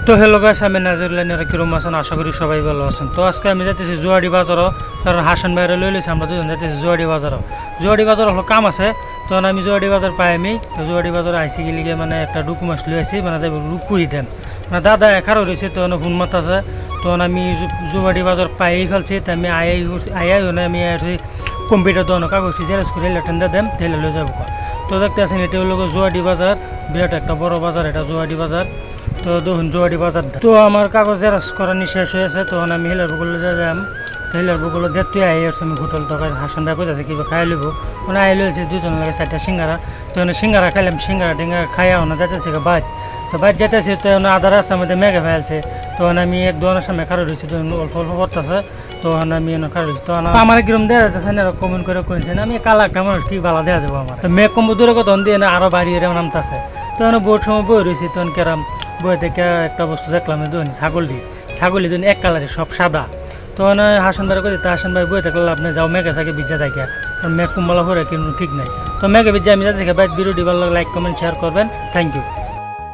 তো hello guys, আমি নাজিরুল্লাহ কিরম আছেন? আশা করি সবাই ভালো আছেন। তো আজকে আমি যাইতেছি জুয়াডি বাজারও, কারণ হাসান ভাইরা লই লইছি, আমরা দুজন যাইতেছি জুয়াডি বাজারও। জুয়াডি বাজার হলো কাম আছে, তখন আমি জুয়াডি বাজার পাই আমি। তো জুয়াডি বাজার আইসি গেলিগে মানে একটা ডকুমেন্টস লই আসি, মানে যাই রুপুই দেন মানে দাদা একারও রয়েছে, তখন ফোন মাত আছে। তখন আমি জুয়াডি বাজার পাই ফেলছি। তো আমি আই আমি আসি কম্পিউটার দোকানো কাগজটি জেরক্স করে লেটেন্ডা দেন ঢেলে লয়ে যাবো। তো দেখতে আছেন এটা হলো জুয়াডি বাজার, বিরাট একটা বড় বাজার এটা জুয়াডি বাজার। তো দেখুন জুয়াডি বাজার। তো আমার কাগজ জেরক্স করা শেষ হয়েছে, তখন আমি হিলার বগুলো যাম। হিলার বগুলো দেখতে আই আসছি আমি হোটেল দোকান হাসান ভাই কোথাছে কিবা খাই লইব। মানে আই লইছে দুজন লাগে 4টা সিঙ্গারা। তো সিঙ্গারা খাইলাম, সিঙ্গারা টিঙ্গারা খাইয়া না যাইতেছে বাইক। তো বাইক যাইতেছি, তো আধা রাস্তার মধ্যে মেঘে ফেলছে। তখন আমি এক দোকানের সামনে খাড়া রয়েছি, তখন অল্প অল্প পড়তেছে। তখন আমি খাড়া রয়েছি, তখন আমার কিরম দেওয়া যাচ্ছে না, কমেন্ট করে কইছেন আমি কালা একটা মানুষ কি ভালো দেওয়া যাবো আমার। মেঘ কম্বু দূরে তখন দিয়ে না আরো বাড়িয়ে নামতেছে। তখন বহুত সময় বই রয়েছি, তখন কেরাম বই থেকে একটা বস্তু দেখলাম, ছাগলি দিন এক কালারে সব সাদা। তখন হাসান ভাই কই হাসান ভাই বই থাকলে আপনি যাও মেঘে সাকে বিজা যাই, কারণ মেঘ কুম্বলা করে কিন্তু ঠিক নাই। তো মেঘে বিজা আমি যাতে বাইক ভিডিওটি ভালো লাগে লাইক কমেন্ট শেয়ার করবেন। Thank you.